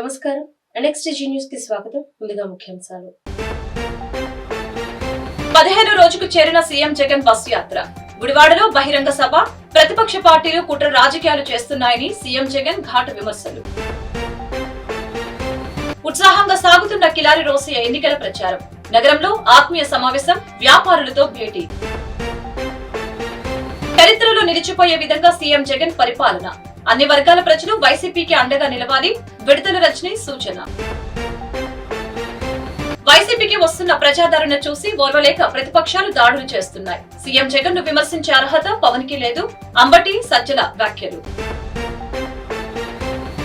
నమస్కారం. NXTG news కి స్వాగతం. ముందుగా ముఖ్యాంశాలు. 15 రోజుకు చేరిన సీఎం జగన్ బస్సు యాత్ర. గుడివాడలో బహిరంగ సభ. ప్రతిపక్ష పార్టీలు కుట్ర రాజకీయాలు చేస్తున్నాయని సీఎం జగన్ ఘాటు విమర్శలు. ఉత్సాహంగా సాగుతున్న కిలారి రోసయ్య ఎన్నికల ప్రచారం. నగరంలో ఆత్మీయ సమావేశం. వ్యాపారులతో భేటీ. చరిత్రలో నిలిచిపోయే విధంగా సీఎం జగన్ పరిపాలన. అన్ని వర్గాల ప్రజలు వైసీపీకి అండగా నిలవాలి. విడుదల రజని సూచన. వైసీపీకి వస్తున్న ప్రజాదరణ చూసి ఓర్వలేక ప్రతిపక్షాలు దాడులు చేస్తున్నాయి. సీఎం జగన్ ను విమర్శించే అర్హత పవన్ కి లేదు. అంబటి సజ్జల వ్యాఖ్యలు.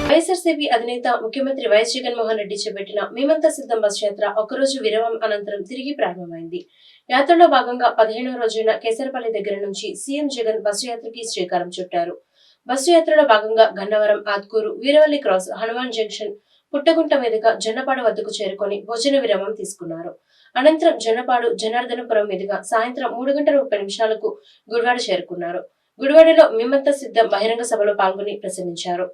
వైఎస్ఆర్సీపీ అధినేత ముఖ్యమంత్రి వైఎస్ జగన్మోహన్ రెడ్డి చేపట్టిన మేమంతా సిద్ధం బస్ యాత్ర ఒకరోజు విరామం అనంతరం తిరిగి ప్రారంభమైంది. యాత్రలో భాగంగా 15వ రోజైన కేసరపల్లి దగ్గర నుంచి సీఎం జగన్ బస్సు యాత్రకి శ్రీకారం చుట్టారు. బస్సు యాత్రలో భాగంగా గన్నవరం, ఆత్కూరు, వీరవల్లి క్రాస్, హనుమాన్ జంక్షన్, పుట్టగుంట మీదుగా జొన్నపాడు వద్దకు చేరుకొని భోజన విరామం తీసుకున్నారు. అనంతరం జొన్నపాడు, జనార్దనపురం మీదుగా సాయంత్రం 3:30 గుడివాడ చేరుకున్నారు. గుడివాడలో మేమంతా సిద్ధం బహిరంగ సభలో పాల్గొని ప్రసంగించారు.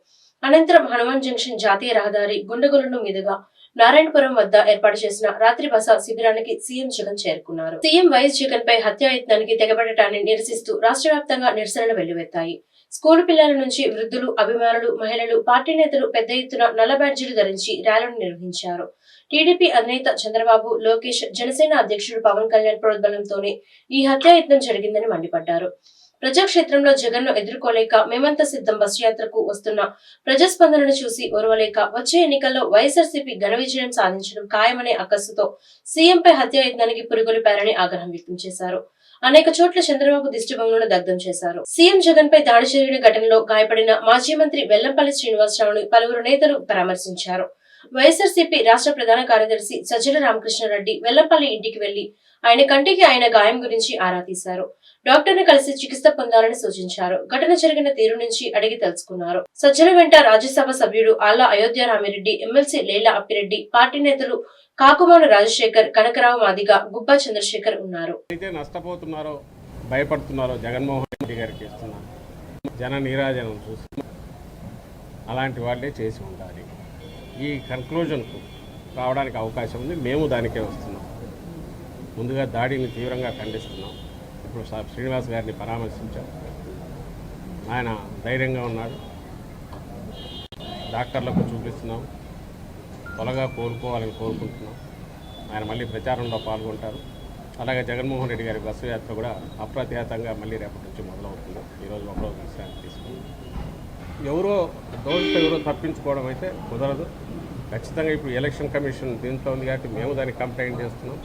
అనంతరం హనుమాన్ జంక్షన్ జాతీయ రహదారి గుండెగొలను మీదుగా నారాయణపురం వద్ద ఏర్పాటు చేసిన రాత్రి బస శిబిరానికి సీఎం జగన్ చేరుకున్నారు. సీఎం వైఎస్ జగన్ పై హత్యాయత్నానికి తెగబడటాన్ని నిరసిస్తూ రాష్ట్ర వ్యాప్తంగా నిరసనలు వెల్లువెత్తాయి. స్కూలు పిల్లల నుంచి వృద్ధులు, అభిమానులు, మహిళలు, పార్టీ నేతలు పెద్ద ఎత్తున నల్ల బ్యాడ్జీలు ధరించి ర్యాలీలు నిర్వహించారు. టీడీపీ అధినేత చంద్రబాబు, లోకేష్, జనసేన అధ్యక్షుడు పవన్ కళ్యాణ్ ప్రోద్బలంతోనే ఈ హత్యాయత్నం జరిగిందని మండిపడ్డారు. ప్రజాక్షేత్రంలో జగన్ ను ఎదుర్కోలేక మేమంతా సిద్ధం బస్సు యాత్రకు వస్తున్న ప్రజాస్పందనను చూసి ఓర్వలేక వచ్చే ఎన్నికల్లో వైఎస్ఆర్సీపీ ఘన విజయం సాధించడం ఖాయమనే అక్కసుతో సీఎంపై హత్యాయత్నానికి పురుగులిపారని ఆగ్రహం వ్యక్తం చేశారు. అనేక చోట్ల చంద్రబాబు దిష్టిబొమ్మలను దగ్ధం చేశారు. సీఎం జగన్ పై దాడి జరిగిన ఘటనలో గాయపడిన మాజీ మంత్రి వెల్లంపల్లి శ్రీనివాసరావును పలువురు నేతలు పరామర్శించారు. వైఎస్ఆర్సీపీ రాష్ట్ర ప్రధాన కార్యదర్శి సజ్జల రామకృష్ణారెడ్డి వెల్లంపల్లి ఇంటికి వెళ్లి ఆయన కంటికి ఆయన గాయం గురించి ఆరా తీశారు. డాక్టర్ ను కలిసి చికిత్స పొందాలని సూచించారు. ఘటన జరిగిన తీరు నుంచి అడిగి తెలుసుకున్నారు. సజ్జల వెంట రాజ్యసభ సభ్యుడు ఆళ్ల అయోధ్య రామిరెడ్డి, ఎమ్మెల్సీ లేలా అప్పిరెడ్డి, పార్టీ నేతలు కాకుమాను రాజశేఖర్, కనకరావు మాదిగ, గుబ్బా చంద్రశేఖర్ ఉన్నారు. అయితే నష్టపోతున్నారో భయపడుతున్నారో జగన్మోహన్ రెడ్డి గారికి ఇస్తున్న జన నీరాజనం చూసి అలాంటి వాళ్ళే చేసి ఉండాలి. ఈ కన్క్లూజన్కు రావడానికి అవకాశం ఉంది. మేము దానికే వస్తున్నాం. ముందుగా దాడిని తీవ్రంగా ఖండిస్తున్నాం. ఇప్పుడు శ్రీనివాస్ గారిని పరామర్శించాం. ఆయన ధైర్యంగా ఉన్నాడు. డాక్టర్లకు చూపిస్తున్నాం. త్వరగా కోలుకోవాలని కోరుకుంటున్నాం. ఆయన మళ్ళీ ప్రచారంలో పాల్గొంటారు. అలాగే జగన్మోహన్ రెడ్డి గారి బస్సు యాత్ర కూడా అప్రతిహతంగా మళ్ళీ రేపటి నుంచి మొదలవుతుంది. ఈరోజు ఒకరోజు విశ్రాంతి తీసుకుని ఎవరో తప్పించుకోవడం అయితే కుదరదు. ఖచ్చితంగా ఇప్పుడు ఎలక్షన్ కమిషన్ దీంట్లో ఉంది కాబట్టి మేము దాన్ని కంప్లైంట్ చేస్తున్నాం.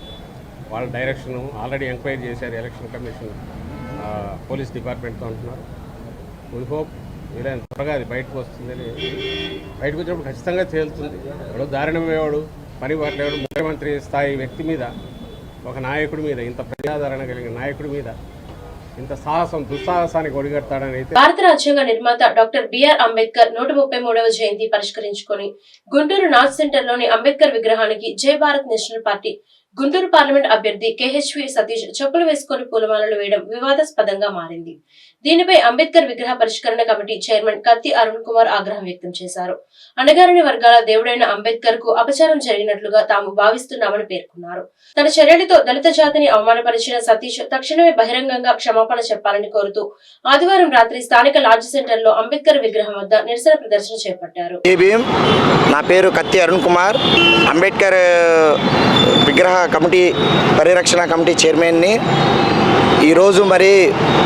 వాళ్ళ డైరెక్షన్ ఆల్రెడీ ఎంక్వైరీ చేశారు. ఎలక్షన్ కమిషన్ పోలీస్ డిపార్ట్మెంట్తో అంటున్నారు. వీ హోప్ వీలైన త్వరగా అది బయటకు వస్తుందని. బయటకు వచ్చినప్పుడు ఖచ్చితంగా తేలుతుంది. ఎవడో దారుణమయ్యేవాడు, పని పట్లేవాడు, ముఖ్యమంత్రి స్థాయి వ్యక్తి మీద, ఒక నాయకుడి మీద, ఇంత ప్రజాదరణ కలిగిన నాయకుడి మీద ఇంత దుస్సాహసానికి ఒడిగడతాడని అయితే. భారత రాజ్యాంగ నిర్మాత డాక్టర్ బిఆర్ అంబేద్కర్ 133వ జయంతి పరిష్కరించుకొని గుంటూరు నార్త్ సెంటర్ లోని అంబేద్కర్ విగ్రహానికి జై Bharat national party Guntur parliament అభ్యర్థి KHV సతీష్ చెప్పులు వేసుకుని పూలమాలలు వేయడం వివాదాస్పదంగా మారింది. దీనిపై అంబేద్కర్ విగ్రహ పరిష్కరణ కమిటీ చైర్మన్ కత్తి అరుణ్ కుమార్ ఆగ్రహం వ్యక్తం చేశారు. అణగారిన వర్గాల దేవుడైన అంబేద్కర్ కు అపచారం జరిగినట్లుగా తాము భావిస్తున్నామని పేర్కొన్నారు. తన చర్యలతో దళిత జాతిని అవమానపరిచిన సతీష్ తక్షణమే బహిరంగంగా క్షమాపణ చెప్పాలని కోరుతూ ఆదివారం రాత్రి స్థానిక లాడ్జ్ సెంటర్ లో అంబేద్కర్ విగ్రహం వద్ద నిరసన ప్రదర్శన చేపట్టారు. నా పేరు కత్తి అరుణ్ కుమార్. అంబేద్కర్ విగ్రహ కమిటీ పరిరక్షణ కమిటీ చైర్మన్ని. ఈరోజు మరి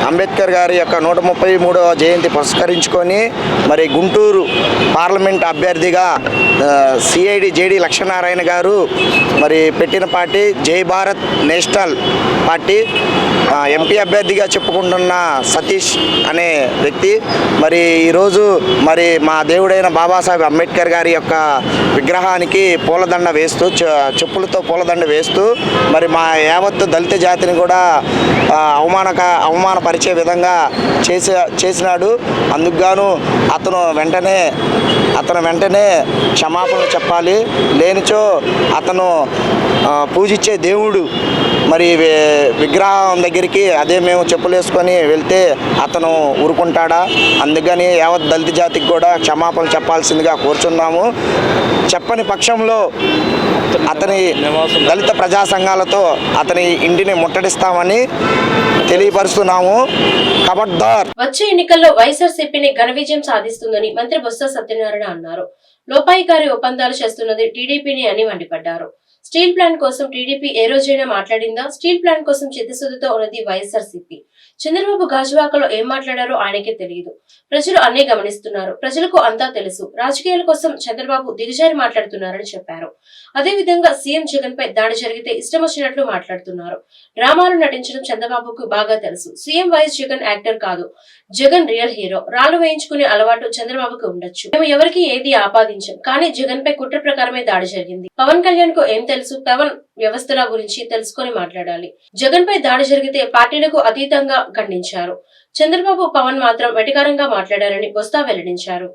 అంబేద్కర్ గారి యొక్క 133వ జయంతి పురస్కరించుకొని మరి గుంటూరు పార్లమెంట్ అభ్యర్థిగా సిఐడి జేడి లక్ష్మీనారాయణ గారు మరి పెట్టిన పార్టీ జై భారత్ నేషనల్ పార్టీ ఎంపీ అభ్యర్థిగా చెప్పుకుంటున్న సతీష్ అనే వ్యక్తి మరి ఈరోజు మరి మా దేవుడైన బాబాసాహెబ్ అంబేద్కర్ గారి యొక్క విగ్రహానికి పూలదండ వేస్తూ చెప్పులతో పూలదండ వేస్తూ మరి మా యావత్తు దళిత జాతిని కూడా అవమానపరిచే విధంగా చేసినాడు. అందుకుగాను అతను వెంటనే క్షమాపణలు చెప్పాలి. లేనిచో అతను పూజించే దేవుడు మరి విగ్రహం దగ్గరికి అదే మేము చెప్పులు వేసుకొని వెళ్తే అతను ఊరుకుంటాడా? అందుకని యావత్ దళిత జాతికి కూడా క్షమాపణలు చెప్పాల్సిందిగా కోరుచున్నాము. చెప్పని పక్షంలో అతని దళిత ప్రజా సంఘాలతో అతని ఇంటిని ముట్టడిస్తామని తెలియపరుస్తున్నాము. ఖబర్దార్. వచ్చే ఎన్నికల్లో వైఎస్ఆర్సీపీని ఘన విజయం సాధిస్తుందని మంత్రి బొత్స సత్యనారాయణ అన్నారు. లోపాయికారి ఒప్పందాలు చేస్తున్నది టీడీపీని అని మండిపడ్డారు. స్టీల్ ప్లాంట్ కోసం టీడీపీ ఏ రోజైనా మాట్లాడిందా? స్టీల్ ప్లాంట్ కోసం చిత్తశుద్ధితో ఉన్నది వైఎస్ఆర్సీపీ. చంద్రబాబు గాజువాకలో ఏం మాట్లాడారో ఆయనకే తెలియదు. ప్రజలు అన్నీ గమనిస్తున్నారు. ప్రజలకు అంతా తెలుసు. రాజకీయాల కోసం చంద్రబాబు దిగజారి మాట్లాడుతున్నారని చెప్పారు. అదేవిధంగా సీఎం జగన్ పై దాడి జరిగితే ఇష్టం వచ్చినట్లు మాట్లాడుతున్నారు. డ్రామాలు నటించడం చంద్రబాబుకు బాగా తెలుసు. సీఎం వైఎస్ జగన్ యాక్టర్ కాదు, జగన్ రియల్ హీరో. రాళ్లు వేయించుకునే అలవాటు చంద్రబాబుకు ఉండొచ్చు. మేము ఎవరికి ఏది ఆపాదించాం, కానీ జగన్ పై కుట్ర ప్రకారమే దాడి జరిగింది. పవన్ కళ్యాణ్ కు ఏం తెలుసు? పవన్ వ్యవస్థల గురించి తెలుసుకొని మాట్లాడాలి. జగన్ పై దాడి జరిగితే పార్టీలకు అతీతంగా ఖండించారు. చంద్రబాబు పవన్ మాత్రం వెటికారంగా మాట్లాడారని బొత్స వెల్లడించారు.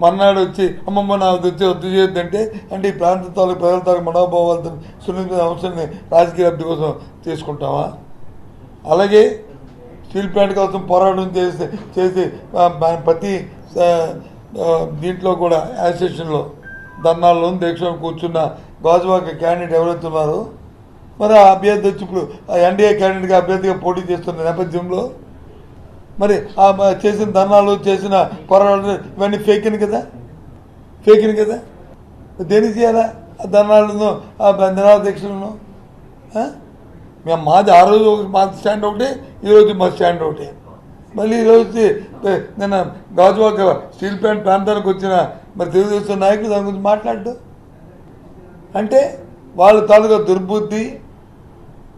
మర్నాడు వచ్చి అమ్మమ్మ నా వచ్చి వద్దు చేయొద్దంటే అంటే ఈ ప్రాంత తాలూకు ప్రజల తాలూకు మనోభావాలతో సున్నిత అంశాన్ని రాజకీయ లబ్ధి కోసం తీసుకుంటామా? అలాగే స్టీల్ ప్లాంట్ కోసం పోరాటం చేసి ప్రతి దీంట్లో కూడా అసోసియేషన్లో ధర్నాల్లో దీక్షలో కూర్చున్న గాజువాక క్యాండిడేట్ ఎవరైతే ఉన్నారో మరి ఆ అభ్యర్థి వచ్చి ఇప్పుడు ఎన్డీఏ క్యాండిడేట్గా అభ్యర్థిగా పోటీ చేస్తున్న నేపథ్యంలో మరి ఆ చేసిన ధర్నాలు చేసిన పోరాటాలు ఇవన్నీ ఫేకిన్ కదా దేనికి చేయాలా? ఆ ధర్నాలను ఆ నిరాహార దీక్షలను మేము మాది ఆ రోజు మా స్టాండ్ ఒకటి, ఈరోజు మా స్టాండ్ ఒకటి. మళ్ళీ ఈరోజు నిన్న గాజువాక స్టీల్ ప్లాంట్ ప్రాంతానికి వచ్చిన మరి తెలుగుదేశం నాయకులు దాని గురించి మాట్లాడడం అంటే వాళ్ళ తాలూకా దుర్బుద్ధి,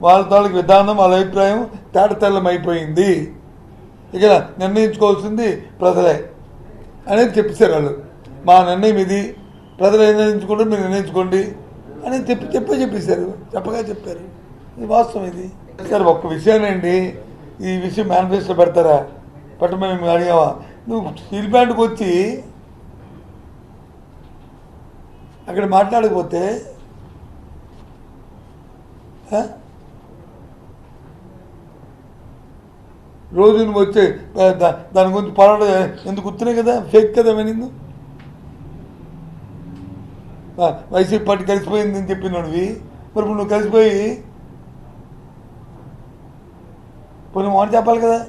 వాళ్ళ తాలూకు విధానం, వాళ్ళ అభిప్రాయం తేటతెల్లమైపోయింది. ఇక నిర్ణయించుకోవాల్సింది ప్రజలే అనేది చెప్పేశారు వాళ్ళు. మా నిర్ణయం ఇది, ప్రజలు నిర్ణయించుకుంటే మీరు నిర్ణయించుకోండి అని చెప్పేశారు. చెప్పారు. ఇది వాస్తవం. ఇది సార్ ఒక్క విషయానండి, ఈ విషయం మేనిఫెస్టో పెడతారా? పెట్టమని మేము అడిగామా? నువ్వు స్టీల్ ప్లాంట్కి వచ్చి అక్కడ మాట్లాడకపోతే రోజు నువ్వు వచ్చే దాని గురించి పోరాటం ఎందుకు గుర్తున్నాయి కదా? ఫేక్ కదా వినింది. వైసీపీ పార్టీ కలిసిపోయింది అని చెప్పినవి మరి ఇప్పుడు నువ్వు కలిసిపోయి కొన్ని మాట చెప్పాలి కదా.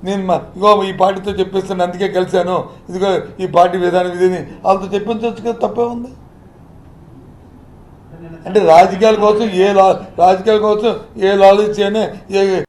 నేను ఇగో ఈ పార్టీతో చెప్పేస్తాను అందుకే కలిశాను, ఇదిగో ఈ పార్టీ విధానం ఇదని వాళ్ళతో చెప్పించవచ్చు కదా, తప్పే ఉంది. అంటే రాజకీయాల కోసం ఏ లాలూచి అయినా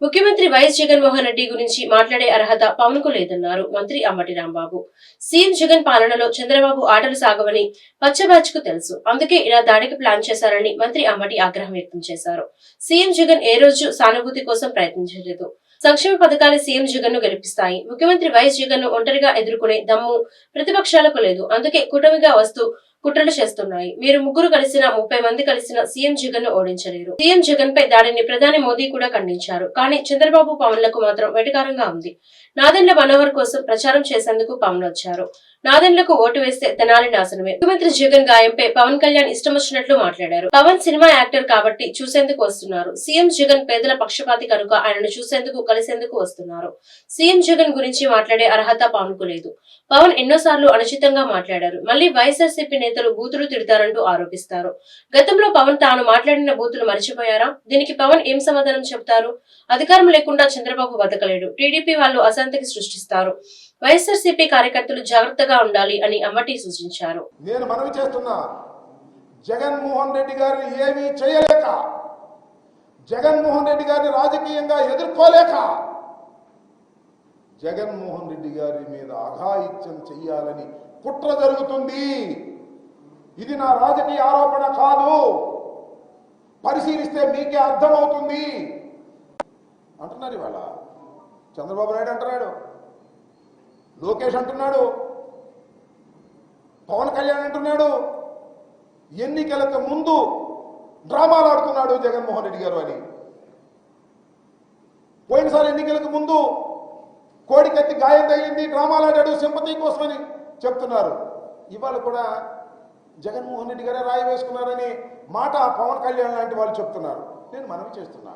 ముఖ్యమంత్రి వైఎస్ జగన్మోహన్ రెడ్డి గురించి మాట్లాడే అర్హత పవన్ కు లేదన్నారు మంత్రి అంబటి రాంబాబు. సీఎం జగన్ పాలనలో చంద్రబాబు ఆటలు సాగవని పచ్చబాజ్ కు తెలుసు. అందుకే ఇలా దాడికి ప్లాన్ చేశారని మంత్రి అంబటి ఆగ్రహం వ్యక్తం చేశారు. సీఎం జగన్ ఏ రోజు సానుభూతి కోసం ప్రయత్నించలేదు. సంక్షేమ పథకాలు సీఎం జగన్ ను గెలిపిస్తాయి. ముఖ్యమంత్రి వైఎస్ జగన్ ను ఒంటరిగా ఎదుర్కొనే దమ్ము ప్రతిపక్షాలకు లేదు. అందుకే కూటమిగా వస్తూ కుట్రలు చేస్తున్నాయి. మీరు ముగ్గురు కలిసిన 30 మంది కలిసిన సీఎం జగన్ ను ఓడించలేరు. సీఎం జగన్ పై దాడిని ప్రధాని మోదీ కూడా ఖండించారు. కానీ చంద్రబాబు పవన్లకు మాత్రం వెటకారంగా ఉంది. నాదెండ్ల మనోహర్ కోసం ప్రచారం చేసేందుకు పవన్ వచ్చారు. నాదెండ్లకు ఓటు వేస్తే తెనాలి నాశనమే. ముఖ్యమంత్రి జగన్ గాయంపై పవన్ కళ్యాణ్ ఇష్టం వచ్చినట్లు మాట్లాడారు. పవన్ సినిమా యాక్టర్ కాబట్టి చూసేందుకు వస్తున్నారు. సీఎం జగన్ పేదల పక్షపాతి కనుక ఆయనను చూసేందుకు కలిసేందుకు వస్తున్నారు. సీఎం జగన్ గురించి మాట్లాడే అర్హత పవన్ కు లేదు. పవన్ ఎన్నోసార్లు అనుచితంగా మాట్లాడారు. మళ్లీ వైఎస్ఆర్సీపీ నేతలు బూతులు తిడతారంటూ ఆరోపిస్తారు. గతంలో పవన్ తాను మాట్లాడిన బూతులు మర్చిపోయారా? దీనికి పవన్ ఏం సమాధానం చెప్తారు? అధికారం లేకుండా చంద్రబాబు బతకలేడు. టీడీపీ వాళ్ళు అశాంతికి సృష్టిస్తారు. వైఎస్ఆర్సీపీ కార్యకర్తలు జాగ్రత్తగా ఉండాలి అని అంబటి సూచించారు. నేను మనవి చేస్తున్నా, జగన్మోహన్ రెడ్డి గారిని ఏమీ చేయలేక, జగన్మోహన్ రెడ్డి గారిని రాజకీయంగా ఎదుర్కోలేక, జగన్మోహన్ రెడ్డి గారి మీద అఘాయిత్యం చెయ్యాలని కుట్ర జరుగుతుంది. ఇది నా రాజకీయ ఆరోపణ కాదు, పరిశీలిస్తే మీకే అర్థమవుతుంది అంటున్నారు. ఇవాళ చంద్రబాబు నాయుడు అంటున్నాడు, లోకేష్ అంటున్నాడు, పవన్ కళ్యాణ్ అంటున్నాడు. ఎన్నికలకు ముందు డ్రామాలు ఆడుతున్నాడు జగన్మోహన్ రెడ్డి గారు అని. పోయినసారి ఎన్నికలకు ముందు కోడికత్తి గాయం తగిలింది, డ్రామాలు ఆడాడు సింపతి కోసమని చెప్తున్నారు. ఇవాళ కూడా జగన్మోహన్ రెడ్డి గారే రాయి వేసుకున్నారని మాట పవన్ కళ్యాణ్ లాంటి వాళ్ళు చెప్తున్నారు. నేను మనవి చేస్తున్నా,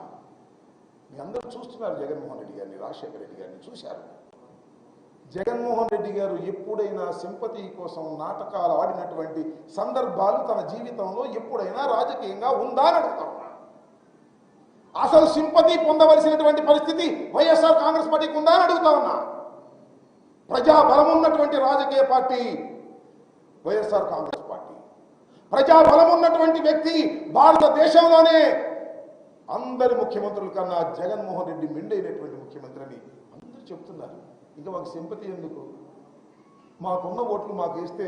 మీ అందరూ చూస్తున్నారు జగన్మోహన్ రెడ్డి గారిని, రాజశేఖర రెడ్డి గారిని చూశారు. జగన్మోహన్ రెడ్డి గారు ఎప్పుడైనా సింపతి కోసం నాటకాలు ఆడినటువంటి సందర్భాలు తన జీవితంలో ఎప్పుడైనా రాజకీయంగా ఉందా అని అడుగుతా ఉన్నా. అసలు సింపతి పొందవలసినటువంటి పరిస్థితి వైఎస్ఆర్ కాంగ్రెస్ పార్టీకి ఉందా అని అడుగుతా ఉన్నా. ప్రజాబలం ఉన్నటువంటి రాజకీయ పార్టీ వైఎస్ఆర్ కాంగ్రెస్ పార్టీ. ప్రజాబలం ఉన్నటువంటి వ్యక్తి భారతదేశంలోనే అందరి ముఖ్యమంత్రుల కన్నా జగన్మోహన్ రెడ్డి మెండైనటువంటి ముఖ్యమంత్రి అని అందరూ చెప్తున్నారు. ఇంకా మాకు సింపతి ఎందుకు? మాకున్న ఓట్లు మాకు వేస్తే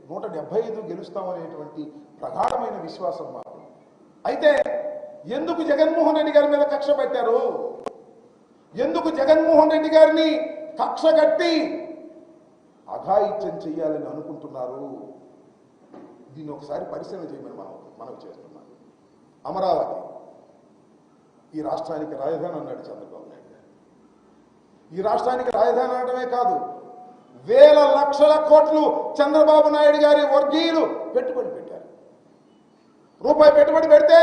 175 గెలుస్తామనేటువంటి ప్రగాఢమైన విశ్వాసం మాకు. అయితే ఎందుకు జగన్మోహన్ రెడ్డి గారి మీద కక్ష పెట్టారు? ఎందుకు జగన్మోహన్ రెడ్డి గారిని కక్ష కట్టి అఘాయిత్యం చేయాలని అనుకుంటున్నారు? దీన్ని ఒకసారి పరిశీలన చేయమని మనం చేస్తున్నాం. అమరావతి ఈ రాష్ట్రానికి రాజధాని అన్నాడు చంద్రబాబు నాయుడు గారు. ఈ రాష్ట్రానికి రాజధాని అనడమే కాదు, వేల లక్షల కోట్లు చంద్రబాబు నాయుడు గారి వర్గీయులు పెట్టుబడి పెట్టారు. రూపాయి పెట్టుబడి పెడితే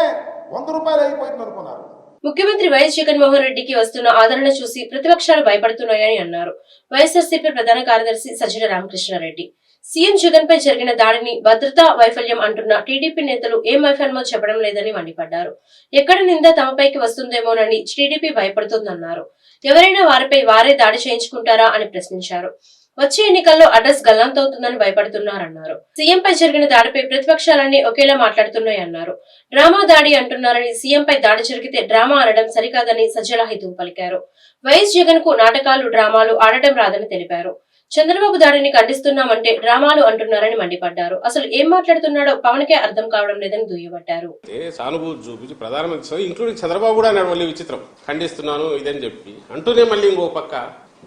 100 రూపాయలు అయిపోయింది అనుకున్నారు. ముఖ్యమంత్రి వైఎస్ జగన్మోహన్ రెడ్డికి వస్తున్న ఆదరణ చూసి ప్రతిపక్షాలు భయపడుతున్నాయని అన్నారు వైఎస్ఆర్సీపీ ప్రధాన కార్యదర్శి సజ్జల రామకృష్ణారెడ్డి. సీఎం జగన్ పై జరిగిన దాడిని భద్రతా వైఫల్యం అంటున్న టీడీపీ నేతలు ఏం వైఫల్యమో చెప్పడం లేదని మండిపడ్డారు. ఎక్కడ నింద తమపైకి వస్తుందేమోనని టీడీపీ భయపడుతోందన్నారు. ఎవరైనా వారిపై వారే దాడి చేయించుకుంటారా అని ప్రశ్నించారు. వచ్చే ఎన్నికల్లో అడ్రస్ గల్లంతవుతుందని భయపడుతున్నారన్నారు. సీఎం పై జరిగిన దాడిపై ప్రతిపక్షాలన్నీ ఒకేలా మాట్లాడుతున్నాయన్నారు. డ్రామా దాడి అంటున్నారని, సీఎం పై దాడి జరిగితే డ్రామా అనడం సరికాదని సజ్జల హితవు పలికారు. వైఎస్ జగన్ కు నాటకాలు డ్రామాలు ఆడటం రాదని తెలిపారు. చంద్రబాబు దాడిని ఖండిస్తున్నామంటే డ్రామాలు అంటున్నారని మండిపడ్డారు. అసలు ఏం మాట్లాడుతున్నాడో పవన్ కే అర్థం కావడం లేదని దుయ్యబట్టారు. సానుభూతి చూపించి ప్రధానమంత్రి ఇంక్లూడింగ్ చంద్రబాబు కూడా అన్నాడు మళ్ళీ విచిత్రం, ఖండిస్తున్నాను ఇదని చెప్పి అంటూనే మళ్ళీ ఇంకో పక్క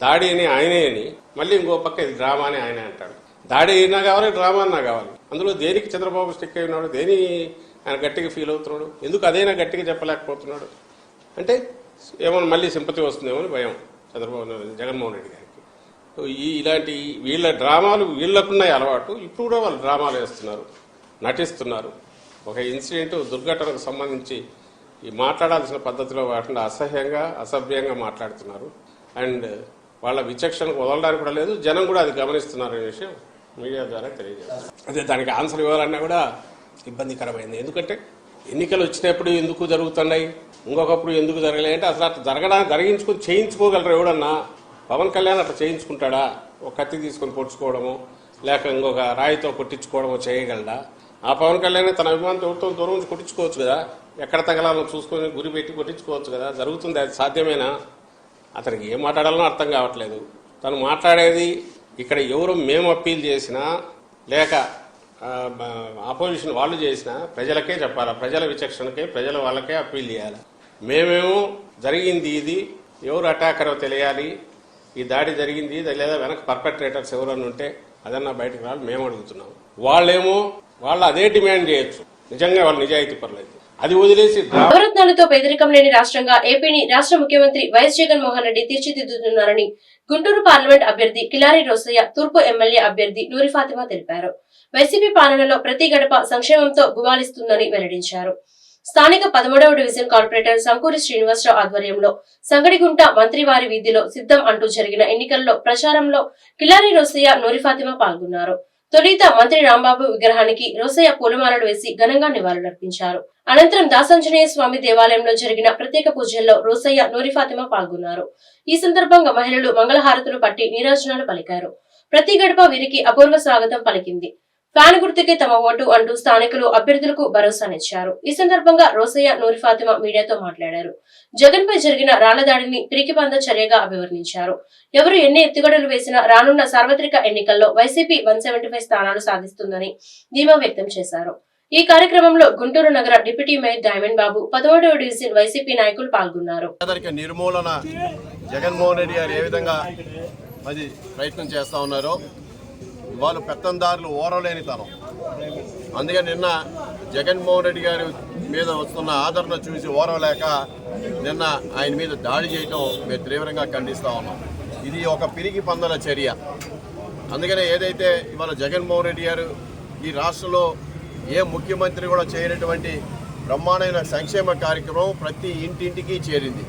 దాడి అని ఆయనే అని మళ్ళీ ఇంకో పక్క ఇది డ్రామా అని ఆయనే అంటాడు. దాడి అయినా కావాలి, డ్రామా అన్నా కావాలి. అందులో దేనికి చంద్రబాబు స్టిక్ అయి ఉన్నాడు, దేని ఆయన గట్టిగా ఫీల్ అవుతున్నాడు, ఎందుకు అదైనా గట్టిగా చెప్పలేకపోతున్నాడు అంటే ఏమన్నా మళ్ళీ సింపతి వస్తుందేమో అని భయం జగన్మోహన్ రెడ్డి గారికి. ఇలాంటి వీళ్ళ డ్రామాలు వీళ్ళకున్నాయి అలవాటు. ఇప్పుడు కూడా వాళ్ళు డ్రామాలు వేస్తున్నారు, నటిస్తున్నారు. ఒక ఇన్సిడెంట్ దుర్ఘటనకు సంబంధించి ఈ మాట్లాడాల్సిన పద్ధతిలో కాకుండా అసహ్యంగా అసభ్యంగా మాట్లాడుతున్నారు. అండ్ వాళ్ళ విచక్షణకు వదలడానికి కూడా లేదు. జనం కూడా అది గమనిస్తున్నారు అనే విషయం మీడియా ద్వారా తెలియజేస్తారు. అదే దానికి ఆన్సర్ ఇవ్వాలన్నా కూడా ఇబ్బందికరమైంది. ఎందుకంటే ఎన్నికలు వచ్చినప్పుడు ఎందుకు జరుగుతున్నాయి, ఇంకొకప్పుడు ఎందుకు జరగలేదు అంటే అసలు అట్లా జరిగించుకొని చేయించుకోగలరు ఎవడన్నా? పవన్ కళ్యాణ్ అట్లా చేయించుకుంటాడా? ఒక కత్తి తీసుకొని పొడుచుకోవడము లేక ఇంకొక రాయితో కొట్టించుకోవడమో చేయగలడా? ఆ పవన్ కళ్యాణ్ తన అభిమానంతో ఎవరితో దూరం నుంచి కొట్టించుకోవచ్చు కదా, ఎక్కడ తగలాలో చూసుకొని గురి పెట్టి కొట్టించుకోవచ్చు కదా. జరుగుతుంది, అది సాధ్యమేనా? అతనికి ఏం మాట్లాడాలో అర్థం కావట్లేదు. తను మాట్లాడేది ఇక్కడ ఎవరు మేము అప్పీల్ చేసినా లేక ఆపోజిషన్ వాళ్ళు చేసినా ప్రజలకే చెప్పాలా, ప్రజల విచక్షణకే ప్రజల వాళ్ళకే అప్పీల్ చేయాలి. మేమేమో జరిగింది ఇది, ఎవరు అటాకరో తెలియాలి, ఈ దాడి జరిగింది లేదా వెనక పర్పెట్రేటర్స్ ఎవరన్నా ఉంటే అదన్నా బయటకు రావాలి మేము అడుగుతున్నాం. వాళ్ళేమో వాళ్ళు అదే డిమాండ్ చేయొచ్చు, నిజంగా వాళ్ళు నిజాయితీ పర్లేదు. అది వదిలేసి నవరత్నాలతో పేదరికం లేని రాష్ట్రంగా ఏపీని రాష్ట్ర ముఖ్యమంత్రి వైఎస్ జగన్మోహన్ రెడ్డి తీర్చిదిద్దుతున్నారని గుంటూరు పార్లమెంట్ అభ్యర్థి కిలారి రోసయ్య, తూర్పు ఎమ్మెల్యే అభ్యర్థి నూరి ఫాతిమా తెలిపారు. వైసీపీ పాలనలో ప్రతి గడప సంక్షేమంతో గుబాలిస్తుందని వెల్లడించారు. స్థానిక 13వ డివిజన్ కార్పొరేటర్ సంకూరి శ్రీనివాసరావు ఆధ్వర్యంలో సంగడిగుంట మంత్రివారి వీధిలో సిద్ధం అంటూ జరిగిన ఎన్నికల్లో ప్రచారంలో కిలారి రోసయ్య, నూరి ఫాతిమా పాల్గొన్నారు. తొలుత మంత్రి రాంబాబు విగ్రహానికి రోసయ్య పూలమాలలు వేసి ఘనంగా నివాళులర్పించారు. అనంతరం దాసాంజనేయ స్వామి దేవాలయంలో జరిగిన ప్రత్యేక పూజల్లో రోసయ్య, నూరి ఫాతిమా పాల్గొన్నారు. ఈ సందర్భంగా మహిళలు మంగళహారతులు పట్టి నీరాజనాలు పలికారు. ప్రతి గడప వీరికి అపూర్వ స్వాగతం పలికింది. ఫ్యాన్ గుర్తుకే తమ ఓటు అంటూ స్థానికులు అభ్యర్థులకు భరోసానిచ్చారు. ఈ సందర్భంగా రోసయ్య, నూరి ఫాతిమా మీడియాతో మాట్లాడారు. జగన్ పై జరిగిన రాళ్ల దాడిని పిరికిపంద చర్యగా అభివర్ణించారు. ఎవరు ఎన్ని ఎత్తుగడలు వేసినా రానున్న సార్వత్రిక ఎన్నికల్లో వైసీపీ 175 స్థానాలు సాధిస్తుందని ధీమా వ్యక్తం చేశారు. ఈ కార్యక్రమంలో గుంటూరు నగర డిప్యూటీ మేయర్ డైమండ్ బాబు, 11వ డివిజన్ వైసీపీ నాయకులు పాల్గొన్నారు. నిర్మూలన జగన్మోహన్ రెడ్డి గారు ఏ విధంగా అది ప్రయత్నం చేస్తా ఉన్నారో వాళ్ళు పెత్తందారులు ఓరలేనితనం. అందుకే నిన్న జగన్మోహన్ రెడ్డి గారి మీద వస్తున్న ఆదరణ చూసి ఓరవలేక నిన్న ఆయన మీద దాడి చేయటం మేము తీవ్రంగా ఖండిస్తూ ఉన్నాం. ఇది ఒక పిరికి పందల చర్య. అందుకనే ఏదైతే ఇవాళ జగన్మోహన్ రెడ్డి గారు ఈ రాష్ట్రంలో ఏ ముఖ్యమంత్రి కూడా చేయనటువంటి బ్రహ్మాండమైన సంక్షేమ కార్యక్రమం ప్రతి ఇంటింటికి చేరింది.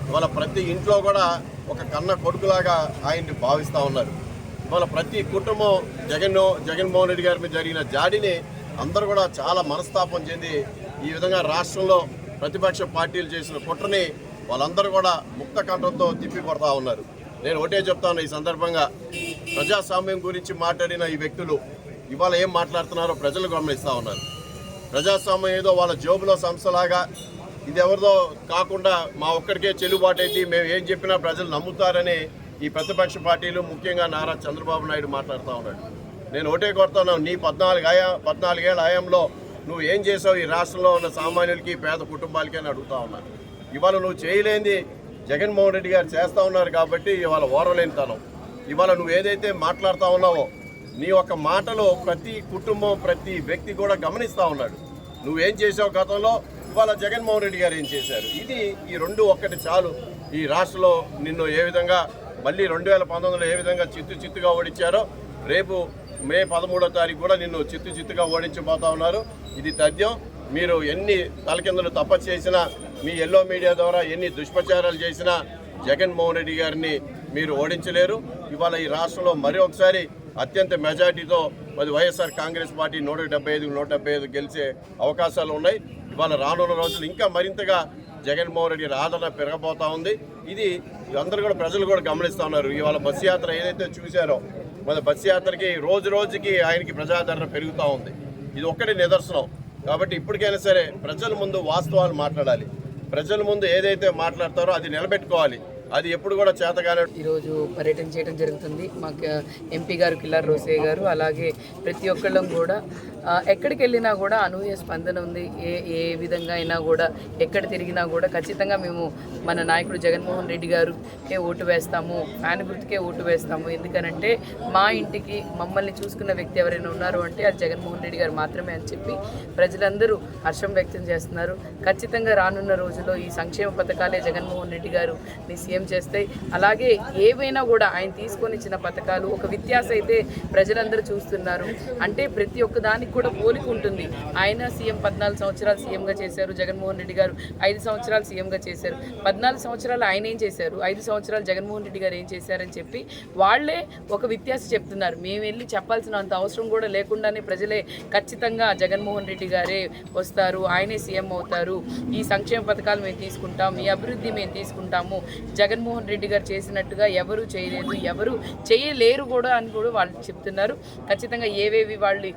ఇవాళ ప్రతి ఇంట్లో కూడా ఒక కన్న కొడుకులాగా ఆయన్ని భావిస్తూ ఉన్నారు. ఇవాళ ప్రతి కుటుంబం జగన్మోహన్ రెడ్డి గారి మీద జరిగిన జాడిని అందరూ కూడా చాలా మనస్తాపం చెంది ఈ విధంగా రాష్ట్రంలో ప్రతిపక్ష పార్టీలు చేసిన కుట్రని వాళ్ళందరూ కూడా ముక్త కంఠంతో తిప్పి కొడతా ఉన్నారు. నేను ఒకటే చెప్తాను, ఈ సందర్భంగా ప్రజాస్వామ్యం గురించి మాట్లాడిన ఈ వ్యక్తులు ఇవాళ ఏం మాట్లాడుతున్నారో ప్రజలు గమనిస్తూ ఉన్నారు. ప్రజాస్వామ్యం ఏదో వాళ్ళ జోబులో సంస్థలాగా ఇది ఎవరిదో కాకుండా మా ఒక్కడికే చెల్లుబాటు అయితే మేము ఏం చెప్పినా ప్రజలు నమ్ముతారని ఈ ప్రతిపక్ష పార్టీలు ముఖ్యంగా నారా చంద్రబాబు నాయుడు మాట్లాడుతూ ఉన్నాడు. నేను ఒకటే కోరుతున్నాను, నీ 14 ఏళ్ళ హయాంలో నువ్వు ఏం చేసావు ఈ రాష్ట్రంలో ఉన్న సామాన్యులకి పేద కుటుంబాలకి అని అడుగుతా ఉన్నాను. ఇవాళ నువ్వు చేయలేంది జగన్మోహన్ రెడ్డి గారు చేస్తూ ఉన్నారు కాబట్టి ఇవాళ ఓరలేనితనం. ఇవాళ నువ్వు ఏదైతే మాట్లాడుతూ ఉన్నావో నీ యొక్క మాటలో ప్రతి కుటుంబం ప్రతి వ్యక్తి కూడా గమనిస్తూ ఉన్నాడు. నువ్వేం చేసావు గతంలో, ఇవాళ జగన్మోహన్ రెడ్డి గారు ఏం చేశారు. ఇది ఈ రెండు ఒక్కటి చాలు. ఈ రాష్ట్రంలో నిన్ను ఏ విధంగా మళ్ళీ 2019లో ఏ విధంగా చిత్తుగా ఓడించారో రేపు మే 13వ తారీఖు కూడా నిన్ను చిత్తుగా ఓడించబోతా ఉన్నారు. ఇది తథ్యం. మీరు ఎన్ని తలకిందులు తపస్సు చేసినా, మీ ఎల్లో మీడియా ద్వారా ఎన్ని దుష్ప్రచారాలు చేసినా జగన్మోహన్ రెడ్డి గారిని మీరు ఓడించలేరు. ఇవాళ ఈ రాష్ట్రంలో మరి ఒకసారి అత్యంత మెజార్టీతో మరి వైఎస్ఆర్ కాంగ్రెస్ పార్టీ 175 గెలిచే అవకాశాలు ఉన్నాయి. ఇవాళ రానున్న రోజులు ఇంకా మరింతగా జగన్మోహన్ రెడ్డి ఆదరణ పెరగబోతా ఉంది. ఇది అందరూ కూడా ప్రజలు కూడా గమనిస్తూ ఉన్నారు. ఇవాళ బస్సు యాత్ర ఏదైతే చూశారో మన బస్సు యాత్రకి రోజుకి ఆయనకి ప్రజాదరణ పెరుగుతూ ఉంది. ఇది ఒక్కటి నిదర్శనం. కాబట్టి ఇప్పటికైనా సరే ప్రజల ముందు వాస్తవాలు మాట్లాడాలి. ప్రజల ముందు ఏదైతే మాట్లాడతారో అది నిలబెట్టుకోవాలి. అది ఎప్పుడు కూడా చేతగానే. ఈరోజు పర్యటన చేయడం జరుగుతుంది. మాకు ఎంపీ గారు కిల్లారి రోసయ్య గారు, అలాగే ప్రతి ఒక్కళ్ళం కూడా ఎక్కడికి వెళ్ళినా కూడా అనూహ్య స్పందన ఉంది. ఏ విధంగా అయినా కూడా ఎక్కడ తిరిగినా కూడా ఖచ్చితంగా మేము మన నాయకుడు జగన్మోహన్ రెడ్డి గారుకే ఓటు వేస్తాము, ఫ్యాన్ గుర్తుకే ఓటు వేస్తాము. ఎందుకనంటే మా ఇంటికి మమ్మల్ని చూసుకున్న వ్యక్తి ఎవరైనా ఉన్నారు అంటే అది జగన్మోహన్ రెడ్డి గారు మాత్రమే అని చెప్పి ప్రజలందరూ హర్షం వ్యక్తం చేస్తున్నారు. ఖచ్చితంగా రానున్న రోజుల్లో ఈ సంక్షేమ పథకాలే జగన్మోహన్ రెడ్డి గారు సీఎం చేస్తే, అలాగే ఏవైనా కూడా ఆయన తీసుకొని ఇచ్చిన పథకాలు ఒక వ్యత్యాస అయితే ప్రజలందరూ చూస్తున్నారు. అంటే ప్రతి ఒక్క దానికి కూడా పోలిక ఉంటుంది. ఆయన సీఎం 14 సంవత్సరాలు సీఎంగా చేశారు, జగన్మోహన్ రెడ్డి గారు 5 సంవత్సరాలు సీఎంగా చేశారు. 14 సంవత్సరాలు ఆయన ఏం చేశారు, 5 సంవత్సరాలు జగన్మోహన్ రెడ్డి గారు ఏం చేశారని చెప్పి వాళ్ళే ఒక వ్యత్యాస చెప్తున్నారు. మేము వెళ్ళి చెప్పాల్సిన అంత అవసరం కూడా లేకుండానే ప్రజలే ఖచ్చితంగా జగన్మోహన్ రెడ్డి గారే వస్తారు, ఆయనే సీఎం అవుతారు, ఈ సంక్షేమ పథకాలు మేము తీసుకుంటాం, ఈ అభివృద్ధి మేము తీసుకుంటాము, జగన్మోహన్ రెడ్డి గారు చేసినట్టుగా ఎవరు చేయలేదు, ఎవరు చేయలేరు కూడా అని కూడా వాళ్ళు చెప్తున్నారు. ఖచ్చితంగా ఏవేవి వాళ్ళు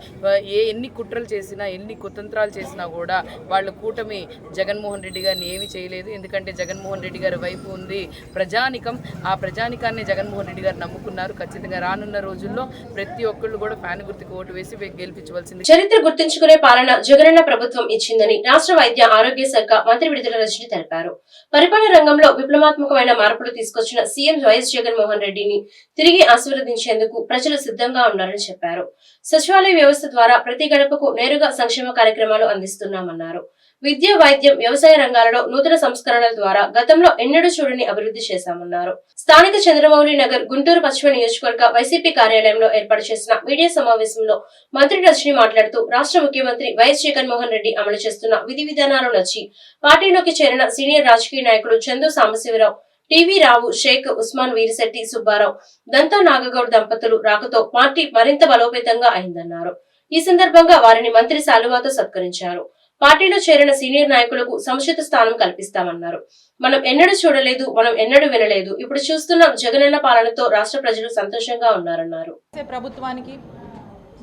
ఎన్ని కుట్రలు చేసినా, ఎన్ని కుతంత్రాలు చేసినా కూడా వాళ్ళ కూటమి జగన్మోహన్ రెడ్డి గారిని ఏమీ చేయలేదు. ఎందుకంటే జగన్మోహన్ రెడ్డి గారి వైపు ఉంది ప్రజానికం. ఆ ప్రజానికాన్ని జగన్మోహన్ రెడ్డి గారు నమ్ముకున్నారు. ఖచ్చితంగా రానున్న రోజుల్లో ప్రతి ఒక్కళ్ళు కూడా ఫ్యాన్ గుర్తుకు ఓటు వేసి గెలిపించవలసింది. చరిత్ర గుర్తుంచుకునే పాలన జగనన్న ప్రభుత్వం ఇచ్చిందని రాష్ట్ర వైద్య ఆరోగ్య శాఖ మంత్రి విడుదల రజని తెలిపారు. పరిపాలన రంగంలో విప్లవాత్మకమైన మార్పులు తీసుకొచ్చిన సీఎం వైఎస్ జగన్మోహన్ రెడ్డిని తిరిగి ఆశీర్వదించేందుకు ప్రజలు సిద్ధంగా ఉన్నారని చెప్పారు. సచివాలయ వ్యవస్థ ద్వారా ప్రతి గడపకు నేరుగా సంక్షేమ కార్యక్రమాలు అందిస్తున్నామన్నారు. విద్య, వైద్యం, వ్యవసాయ రంగాలలో నూతన సంస్కరణల ద్వారా గతంలో ఎన్నడూ చూడని అభివృద్ధి చేశామన్నారు. స్థానిక చంద్రమౌళి నగర్ గుంటూరు పశ్చిమ నియోజకవర్గ వైసీపీ కార్యాలయంలో ఏర్పాటు చేసిన మీడియా సమావేశంలో మంత్రి రజని మాట్లాడుతూ రాష్ట్ర ముఖ్యమంత్రి వైఎస్ జగన్మోహన్ రెడ్డి అమలు చేస్తున్న విధి విధానాలు నచ్చి పార్టీలోకి చేరిన సీనియర్ రాజకీయ నాయకులు చందు సాంబశివరావు, టీవీ రావు, షేక్ ఉస్మాన్, వీరిశెట్టి సుబ్బారావు, దంతా నాగగౌడ్ దంపతులు రాకతో పార్టీ మరింత బలోపేతంగా అయిందన్నారు. ఈ సందర్భంగా వారిని మంత్రి శాలువాతో సత్కరించారు. పార్టీలో చేరిన సీనియర్ నాయకులకు సముచిత స్థానం కల్పిస్తామన్నారు. మనం ఎన్నడూ చూడలేదు, మనం ఎన్నడూ వినలేదు, ఇప్పుడు చూస్తున్న జగనన్న పాలనతో రాష్ట్ర ప్రజలు సంతోషంగా ఉన్నారన్నారు. ప్రభుత్వానికి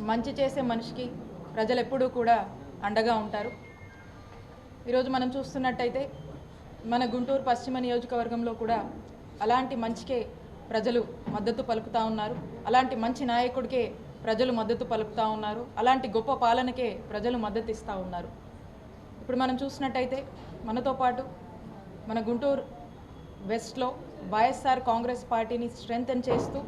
మంచి చేసే మనిషికి ప్రజలు ఎప్పుడూ కూడా అండగా ఉంటారు. ఈరోజు మనం చూస్తున్నట్టయితే మన గుంటూరు పశ్చిమ నియోజకవర్గంలో కూడా అలాంటి మంచికే ప్రజలు మద్దతు పలుకుతూ ఉన్నారు. అలాంటి మంచి నాయకుడికే ప్రజలు మద్దతు పలుకుతూ ఉన్నారు. అలాంటి గొప్ప పాలనకే ప్రజలు మద్దతు ఇస్తూ ఉన్నారు. ఇప్పుడు మనం చూసినట్టయితే మనతో పాటు మన గుంటూరు వెస్ట్లో వైఎస్ఆర్ కాంగ్రెస్ పార్టీని స్ట్రెంథెన్ చేస్తూ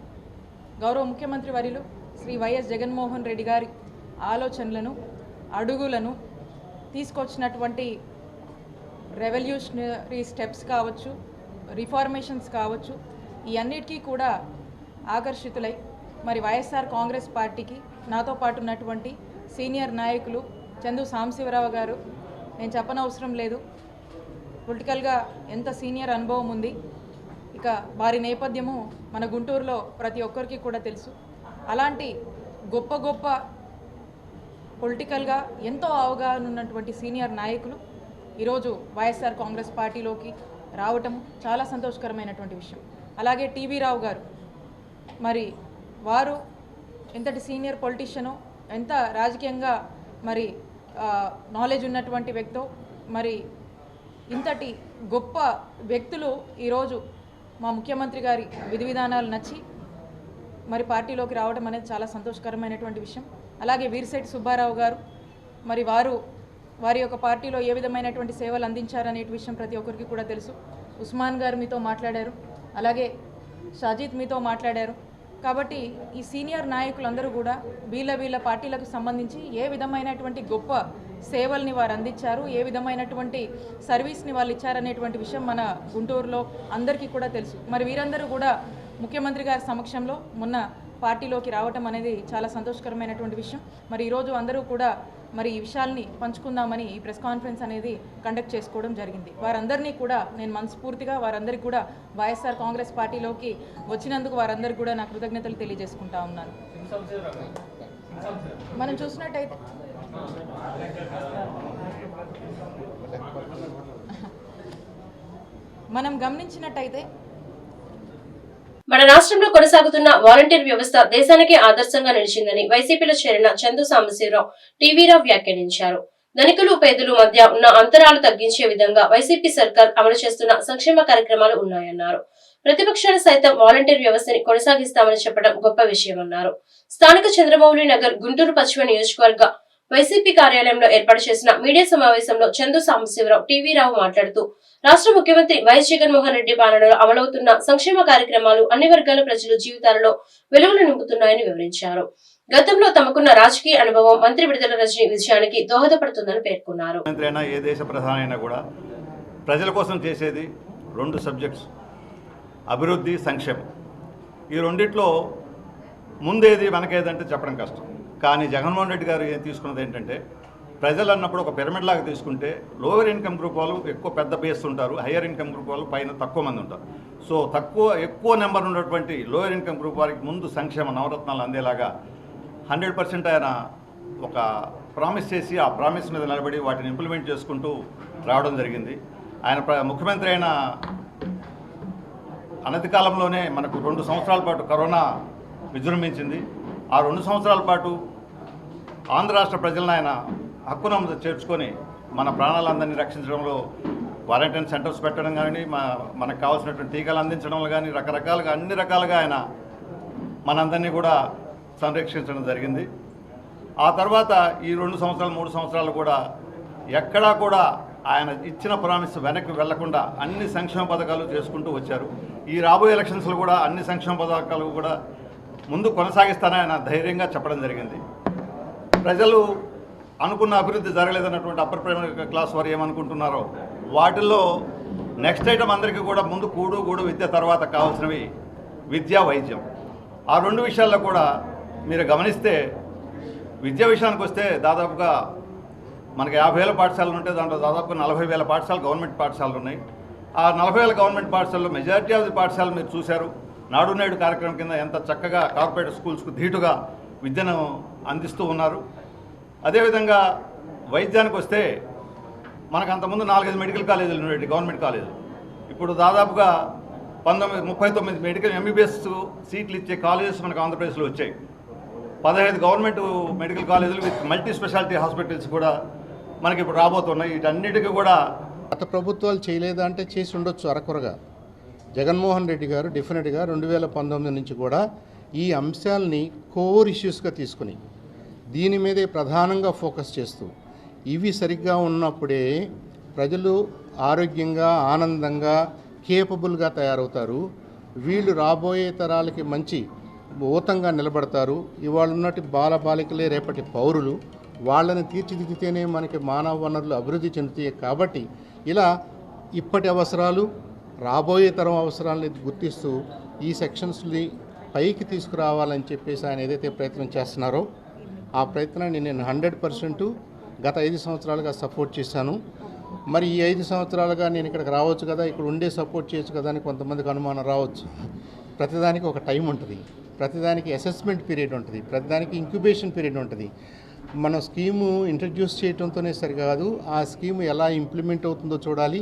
గౌరవ ముఖ్యమంత్రి వర్యులు శ్రీ వైఎస్ జగన్మోహన్ రెడ్డి గారి ఆలోచనలను, అడుగులను తీసుకొచ్చినటువంటి రెవల్యూషనరీ స్టెప్స్ కావచ్చు, రిఫార్మేషన్స్ కావచ్చు, ఈ అన్నిటికీ కూడా ఆకర్షితులై మరి వైఎస్ఆర్ కాంగ్రెస్ పార్టీకి నాతో పాటు ఉన్నటువంటి సీనియర్ నాయకులు చందు సాంబశివరావు గారు, నేను చెప్పనవసరం లేదు, పొలిటికల్గా ఎంత సీనియర్ అనుభవం ఉంది. ఇక వారి నేపథ్యము మన గుంటూరులో ప్రతి ఒక్కరికి కూడా తెలుసు. అలాంటి గొప్ప గొప్ప పొలిటికల్గా ఎంతో అవగాహన ఉన్నటువంటి సీనియర్ నాయకులు ఈరోజు వైఎస్ఆర్ కాంగ్రెస్ పార్టీలోకి రావటం చాలా సంతోషకరమైనటువంటి విషయం. అలాగే టీవీ రావు గారు, మరి వారు ఎంతటి సీనియర్ పొలిటీషియనో, ఎంత రాజకీయంగా మరి నాలెడ్జ్ ఉన్నటువంటి వ్యక్తో, మరి ఇంతటి గొప్ప వ్యక్తులు ఈరోజు మా ముఖ్యమంత్రి గారి విధి విధానాలు నచ్చి మరి పార్టీలోకి రావడం అనేది చాలా సంతోషకరమైనటువంటి విషయం. అలాగే వీరిశెట్టి సుబ్బారావు గారు, మరి వారి యొక్క పార్టీలో ఏ విధమైనటువంటి సేవలు అందించారనే విషయం ప్రతి ఒక్కరికి కూడా తెలుసు. ఉస్మాన్ గారు మీతో మాట్లాడారు, అలాగే షాజీద్ మీతో మాట్లాడారు. కాబట్టి ఈ సీనియర్ నాయకులందరూ కూడా వీళ్ళ పార్టీలకు సంబంధించి ఏ విధమైనటువంటి గొప్ప సేవల్ని వారు అందించారు, ఏ విధమైనటువంటి సర్వీస్ని వాళ్ళు ఇచ్చారనేటువంటి విషయం మన గుంటూరులో అందరికీ కూడా తెలుసు. మరి వీరందరూ కూడా ముఖ్యమంత్రి గారి సమక్షంలో మొన్న పార్టీలోకి రావటం అనేది చాలా సంతోషకరమైనటువంటి విషయం. మరి ఈరోజు అందరూ కూడా మరి ఈ విషయాల్ని పంచుకుందామని ఈ ప్రెస్ కాన్ఫరెన్స్ అనేది కండక్ట్ చేసుకోవడం జరిగింది. వారందరినీ కూడా నేను మనస్ఫూర్తిగా వారందరికీ కూడా వైఎస్ఆర్ కాంగ్రెస్ పార్టీలోకి వచ్చినందుకు వారందరికీ కూడా నా కృతజ్ఞతలు తెలియజేసుకుంటా ఉన్నాను. మనం చూసినట్టయితే మనం గమనించినట్టయితే మన రాష్ట్రంలో కొనసాగుతున్న వాలంటీర్ వ్యవస్థ దేశానికి ఆదర్శంగా నిలిచిందని వైసీపీలో చేరిన చందు సాంబశివరావు టీవీరావు వ్యాఖ్యానించారు. ధనికులు పేదలు మధ్య ఉన్న అంతరాలు తగ్గించే విధంగా వైసీపీ సర్కార్ అమలు చేస్తున్న సంక్షేమ కార్యక్రమాలు ఉన్నాయన్నారు. ప్రతిపక్షాలు సైతం వాలంటీర్ వ్యవస్థని కొనసాగిస్తామని చెప్పడం గొప్ప విషయమన్నారు. స్థానిక చంద్రమౌళి నగర్ గుంటూరు పశ్చిమ నియోజకవర్గ వైసీపీ కార్యాలయంలో ఏర్పాటు చేసిన మీడియా సమావేశంలో చందు సాంబశివరావు టీవీరావు మాట్లాడుతూ రాష్ట్ర ముఖ్యమంత్రి వైఎస్ జగన్మోహన్ రెడ్డి పాలనలో అమలవుతున్న సంక్షేమ కార్యక్రమాలు అన్ని వర్గాల ప్రజల జీవితాలలో వెలుగులు నింపుతున్నాయని వివరించారు. గతంలో తమకున్న రాజకీయ అనుభవం మంత్రి విడుదల రజనీ విజయానికి దోహదపడుతుందని పేర్కొన్నారు. ఏ దేశ ప్రధాని అయినా కూడా ప్రజల కోసం చేసేది 2 సబ్జెక్ట్స్, అభివృద్ధి, సంక్షేమం. ఈ రెండిట్లో ముందేది మనకేదంటే చెప్పడం కష్టం. కానీ జగన్మోహన్ రెడ్డి గారు ఏం తీసుకున్నది ఏంటంటే, ప్రజలు అన్నప్పుడు ఒక పిరమిడ్ లాగా తీసుకుంటే లోవర్ ఇన్కమ్ గ్రూప్ వాళ్ళు ఎక్కువ పెద్ద బేస్ ఉంటారు, హయ్యర్ ఇన్కమ్ గ్రూప్ వాళ్ళు పైన తక్కువ మంది ఉంటారు. సో ఎక్కువ నెంబర్ ఉన్నటువంటి లోవర్ ఇన్కమ్ గ్రూప్ వారికి ముందు సంక్షేమ నవరత్నాలు అందేలాగా 100% ఆయన ఒక ప్రామిస్ చేసి ఆ ప్రామిస్ మీద నిలబడి వాటిని ఇంప్లిమెంట్ చేసుకుంటూ రావడం జరిగింది. ఆయన ముఖ్యమంత్రి అయిన అనతి కాలంలోనే మనకు 2 సంవత్సరాల పాటు కరోనా విజృంభించింది. ఆ 2 సంవత్సరాల పాటు ఆంధ్ర రాష్ట్ర ప్రజలను ఆయన హక్కున చేర్చుకొని మన ప్రాణాలందరినీ రక్షించడంలో క్వారంటైన్ సెంటర్స్ పెట్టడం కానీ, మనకు కావాల్సినటువంటి టీకాలు అందించడంలో కానీ రకరకాలుగా అన్ని రకాలుగా ఆయన మనందరినీ కూడా సంరక్షించడం జరిగింది. ఆ తర్వాత ఈ 2 సంవత్సరాలు 3 సంవత్సరాలు కూడా ఎక్కడా కూడా ఆయన ఇచ్చిన ప్రామిస్ వెనక్కి వెళ్లకుండా అన్ని సంక్షేమ పథకాలు చేసుకుంటూ వచ్చారు. ఈ రాబోయే ఎలక్షన్స్లో కూడా అన్ని సంక్షేమ పథకాలు కూడా ముందు కొనసాగిస్తానని ఆయన ధైర్యంగా చెప్పడం జరిగింది. ప్రజలు అనుకున్న అభివృద్ధి జరగలేదన్నటువంటి అప్పర్ ప్రైమరీ క్లాస్ వారు ఏమనుకుంటున్నారో వాటిల్లో నెక్స్ట్ ఐటమ్ అందరికీ కూడా ముందు కూడు విద్య తర్వాత కావాల్సినవి విద్య, వైద్యం. ఆ 2 విషయాల్లో కూడా మీరు గమనిస్తే విద్యా విషయానికి వస్తే దాదాపుగా మనకి 50,000 పాఠశాలలు ఉంటే దాంట్లో దాదాపుగా 40,000 పాఠశాలలు గవర్నమెంట్ పాఠశాలలు ఉన్నాయి. ఆ 40,000 గవర్నమెంట్ పాఠశాలలో మెజారిటీ ఆఫ్ ది పాఠశాలలు మీరు చూశారు. నాడు నేడు కార్యక్రమం కింద ఎంత చక్కగా కార్పొరేట్ స్కూల్స్కు ధీటుగా విద్యను అందిస్తూ ఉన్నారు. అదేవిధంగా వైద్యానికి వస్తే మనకు అంతకుముందు 4-5 మెడికల్ కాలేజీలు ఉండేవి, గవర్నమెంట్ కాలేజీలు. ఇప్పుడు దాదాపుగా 39 మెడికల్ ఎంబీబీఎస్ సీట్లు ఇచ్చే కాలేజెస్ మనకు ఆంధ్రప్రదేశ్లో వచ్చాయి. 15 గవర్నమెంట్ మెడికల్ కాలేజీలు విత్ మల్టీ స్పెషాలిటీ హాస్పిటల్స్ కూడా మనకి ఇప్పుడు రాబోతున్నాయి. వీటన్నిటికీ కూడా గత ప్రభుత్వాలు చేయలేదా అంటే చేసి ఉండొచ్చు అరకొరగా. జగన్మోహన్ రెడ్డి గారు డెఫినెట్గా 2019 నుంచి కూడా ఈ అంశాలని కోర్ ఇష్యూస్గా తీసుకుని దీని మీదే ప్రధానంగా ఫోకస్ చేస్తూ ఇవి సరిగ్గా ఉన్నప్పుడే ప్రజలు ఆరోగ్యంగా, ఆనందంగా, కేపబుల్గా తయారవుతారు. వీళ్ళు రాబోయే తరాలకి మంచి ఊతంగా నిలబడతారు. ఇవాళ ఉన్నటి బాలబాలికలే రేపటి పౌరులు. వాళ్ళని తీర్చిదిద్దితేనే మనకి మానవ వనరులు అభివృద్ధి చెందుతాయి. కాబట్టి ఇలా ఇప్పటి అవసరాలు, రాబోయే తరం అవసరాలని గుర్తిస్తూ ఈ సెక్షన్స్ని పైకి తీసుకురావాలని చెప్పేసి ఆయన ఏదైతే ప్రయత్నం చేస్తున్నారో ఆ ప్రయత్నాన్ని నేను 100% గత 5 సంవత్సరాలుగా సపోర్ట్ చేశాను. మరి ఈ 5 సంవత్సరాలుగా నేను ఇక్కడికి రావచ్చు కదా, ఇక్కడ ఉండే సపోర్ట్ చేయొచ్చు కదా అని కొంతమందికి అనుమానం రావచ్చు. ప్రతిదానికి ఒక టైం ఉంటుంది, ప్రతిదానికి అసెస్మెంట్ పీరియడ్ ఉంటుంది, ప్రతిదానికి ఇంక్యుబేషన్ పీరియడ్ ఉంటుంది. మనం స్కీము ఇంట్రడ్యూస్ చేయడంతోనే సరికాదు, ఆ స్కీము ఎలా ఇంప్లిమెంట్ అవుతుందో చూడాలి,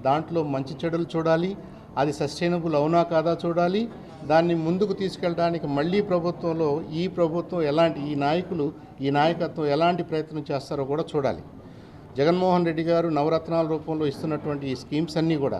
దాంట్లో మంచి చెడులు చూడాలి, అది సస్టైనబుల్ అవునా కాదా చూడాలి. దాన్ని ముందుకు తీసుకెళ్ళడానికి మళ్ళీ ప్రభుత్వంలో ఈ ప్రభుత్వం ఎలాంటి, ఈ నాయకులు, ఈ నాయకత్వం ఎలాంటి ప్రయత్నం చేస్తారో కూడా చూడాలి. జగన్మోహన్ రెడ్డి గారు నవరత్నాల రూపంలో ఇస్తున్నటువంటి ఈ స్కీమ్స్ అన్నీ కూడా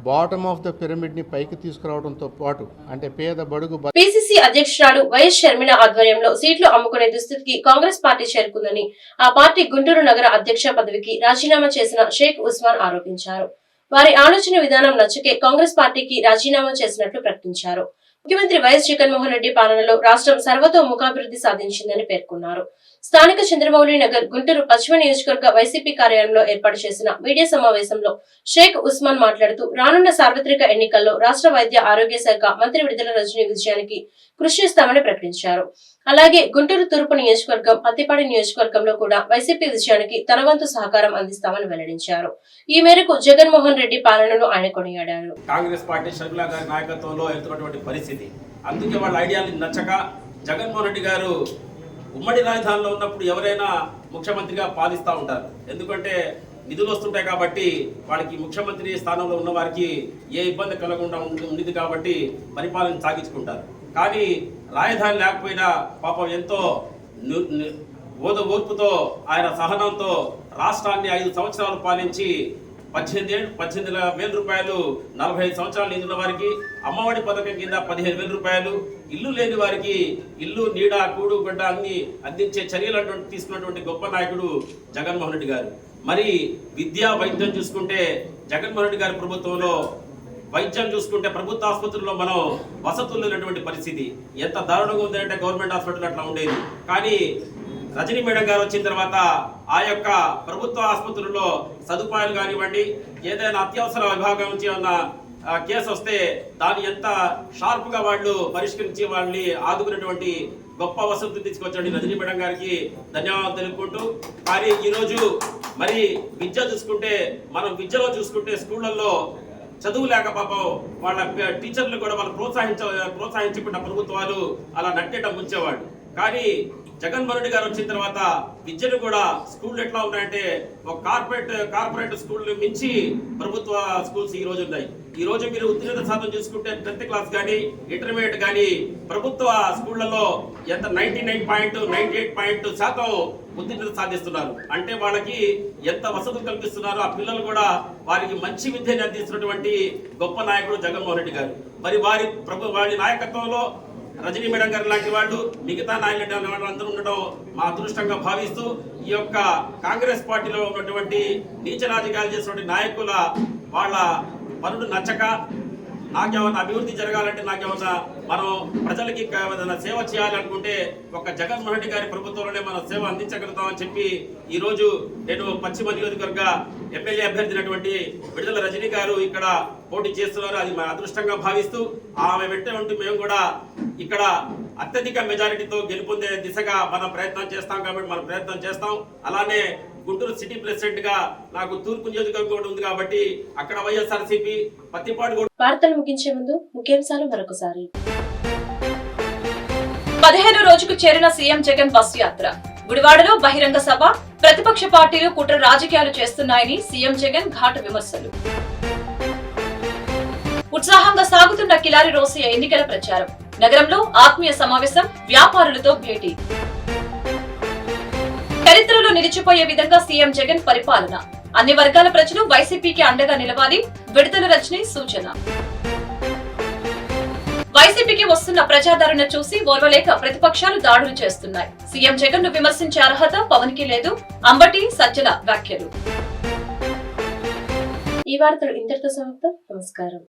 బాటమ్ ఆఫ్ ద పిరమిడ్ని పైకి తీసుకురావడంతో పాటు, అంటే పేద బడుగు పిసిసి అధ్యక్షురాలు వైఎస్ షర్మిల ఆధ్వర్యంలో సీట్లు అమ్ముకునే దుస్థితికి కాంగ్రెస్ పార్టీ చేరుకుందని ఆ పార్టీ గుంటూరు నగర అధ్యక్ష పదవికి రాజీనామా చేసిన షేక్ ఉస్మాన్ ఆరోపించారు. వారి ఆలోచన విధానం నచ్చకే కాంగ్రెస్ పార్టీకి రాజీనామా చేసినట్లు ప్రకటించారు. ముఖ్యమంత్రి వైఎస్ జగన్మోహన్ రెడ్డి పాలనలో రాష్ట్రం సర్వతోముఖాభివృద్ధి సాధించిందని పేర్కొన్నారు. స్థానిక చంద్రమౌళి నగర్ గుంటూరు పశ్చిమ నియోజకవర్గ వైసీపీ కార్యాలయంలో ఏర్పాటు చేసిన మీడియా సమావేశంలో షేక్ ఉస్మాన్ మాట్లాడుతూ రానున్న సార్వత్రిక ఎన్నికల్లో రాష్ట్ర వైద్య ఆరోగ్య శాఖ మంత్రి విడుదల రజనీ విజయానికి కృషి చేస్తామని ప్రకటించారు. అలాగే గుంటూరు తూర్పు నియోజకవర్గం, పత్తిపాడి నియోజకవర్గంలో కూడా వైసీపీ విజయానికి తన వంతు సహకారం అందిస్తామని వెల్లడించారు. ఈ మేరకు జగన్మోహన్ రెడ్డి పాలనను ఆయన కొనియాడారు. కాంగ్రెస్ పార్టీ షర్మిల గారి నాయకత్వంలో వెళ్తున్నటువంటి పరిస్థితి, అందుకే వాళ్ళ ఐడియాలు నచ్చక జగన్మోహన్ రెడ్డి గారు ఉమ్మడి రాజధానిలో ఉన్నప్పుడు ఎవరైనా ముఖ్యమంత్రిగా పాలిస్తూ ఉంటారు. ఎందుకంటే నిధులు వస్తుంటాయి కాబట్టి వాళ్ళకి ముఖ్యమంత్రి స్థానంలో ఉన్న వారికి ఏ ఇబ్బంది కలగకుండా ఉంది కాబట్టి పరిపాలన సాగించుకుంటారు. కానీ రాజధాని లేకపోయినా పాపం ఎంతో ఓర్పుతో ఆయన సహనంతో రాష్ట్రాన్ని 5 సంవత్సరాలు పాలించి 18,000 రూపాయలు 45 సంవత్సరాలు నిండిన వారికి, అమ్మఒడి పథకం కింద 15,000 రూపాయలు, ఇల్లు లేని వారికి ఇల్లు, నీడ, కూడు, గుడ్డ అన్ని అందించే చర్యలు తీసుకున్నటువంటి గొప్ప నాయకుడు జగన్మోహన్ రెడ్డి గారు. మరి విద్యా, వైద్యం చూసుకుంటే జగన్మోహన్ రెడ్డి గారి ప్రభుత్వంలో వైద్యం చూసుకుంటే ప్రభుత్వ ఆసుపత్రుల్లో మనం వసతులు లేనటువంటి పరిస్థితి ఎంత దారుణంగా ఉందంటే గవర్నమెంట్ హాస్పిటల్ అట్లా ఉండేది. కానీ రజనీ మేడం గారు వచ్చిన తర్వాత ఆ యొక్క ప్రభుత్వ ఆసుపత్రుల్లో సదుపాయాలు కానివ్వండి, ఏదైనా అత్యవసర విభాగం నుంచి ఉన్న కేసు వస్తే దాన్ని ఎంత షార్ప్గా వాళ్ళు పరిష్కరించి వాళ్ళని ఆదుకునేటువంటి గొప్ప వసతులు తీసుకొచ్చండి రజనీ మేడం గారికి ధన్యవాదాలు తెలుపుకుంటూ. కానీ ఈరోజు మరి విద్య చూసుకుంటే, మనం విద్యలో చూసుకుంటే స్కూళ్ళల్లో చదువు లేక పాపం వాళ్ళ టీచర్లు కూడా వాళ్ళు ప్రోత్సహించకుండా ప్రభుత్వాలు అలా నట్టేట ముంచేవాడు. కానీ జగన్మోహన్ రెడ్డి గారు వచ్చిన తర్వాత విద్యను కూడా స్కూళ్ళు ఎట్లా ఉన్నాయంటే ఒక కార్పొరేట్ స్కూళ్ళు మించి ప్రభుత్వ స్కూల్స్ ఈ రోజు ఉన్నాయి. ఈ రోజు మీరు ఉత్తీర్ణత శాతం చూసుకుంటే 10th క్లాస్ కానీ, ఇంటర్మీడియట్ కానీ ప్రభుత్వ స్కూళ్లలో ఎంత 98.98% ఉత్తీర్ణత సాధిస్తున్నారు. అంటే వాళ్ళకి ఎంత వసతులు కల్పిస్తున్నారు, ఆ పిల్లలు కూడా వారికి మంచి విద్యను అందిస్తున్నటువంటి గొప్ప నాయకుడు జగన్మోహన్ రెడ్డి గారు. మరి వారి నాయకత్వంలో రజనీ మేడం గారు లాంటి వాళ్ళు, మిగతా నాయకులు అందరూ ఉండడం మా అదృష్టంగా భావిస్తూ, ఈ యొక్క కాంగ్రెస్ పార్టీలో ఉన్నటువంటి నీచ రాజకీయాలు చేసినటువంటి నాయకుల వాళ్ళ పనులు నచ్చక, నాకేమన్నా అభివృద్ధి జరగాలంటే, నాకేమన్నా మనం ప్రజలకి సేవ చేయాలనుకుంటే ఒక జగన్మోహన్ రెడ్డి గారి ప్రభుత్వంలోనే మనం సేవ అందించగలుగుతామని చెప్పి ఈరోజు నేను పశ్చిమ నియోజకవర్గ ఎమ్మెల్యే అభ్యర్థినటువంటి విడుదల రజనీ గారు ఇక్కడ పోటీ చేస్తున్నారు. అది మా అదృష్టంగా భావిస్తూ ఆమె వెంట మేము కూడా ఇక్కడ అత్యధిక మెజారిటీతో గెలుపొందే దిశగా మనం ప్రయత్నం చేస్తాం. కాబట్టి మనం ప్రయత్నం చేస్తాం. అలానే గుంటూరు సిటీ ప్రెసిడెంట్ గా నాకు తూర్పు నియోజకవర్గం ఉంది కాబట్టి అక్కడ వైఎస్ఆర్సీపీ పత్తిపాడు. వార్తలు ముగించే ముందు ముఖ్యాంశాలు మరొకసారి. 15వ రోజుకు చేరిన సీఎం జగన్ బస్సు యాత్ర. గుడివాడలో బహిరంగ సభ. ప్రతిపక్ష పార్టీలు కుట్ర రాజకీయాలు చేస్తున్నాయని సీఎం జగన్ ఘాటు విమర్శలు. ఉత్సాహంగా సాగుతున్న కిలారి రోసయ్య ఎన్నికల ప్రచారం. నగరంలో ఆత్మీయ సమావేశం. వ్యాపారులతో భేటీ. చరిత్రలో నిలిచిపోయే విధంగా సీఎం జగన్ పరిపాలన. అన్ని వర్గాల ప్రజలు వైసీపీకి అండగా నిలవాలి. విడుదల రజనీ సూచన. వైసీపీకి వస్తున్న ప్రజాదరణ చూసి ఓర్వలేక ప్రతిపక్షాలు దాడులు చేస్తున్నాయి. సీఎం జగన్ ను విమర్శించే అర్హత పవన్ కి లేదు. అంబటి సజ్జల వ్యాఖ్యలు. ఈ వార్తలు ఇంతటితో సమాప్తం. నమస్కారం.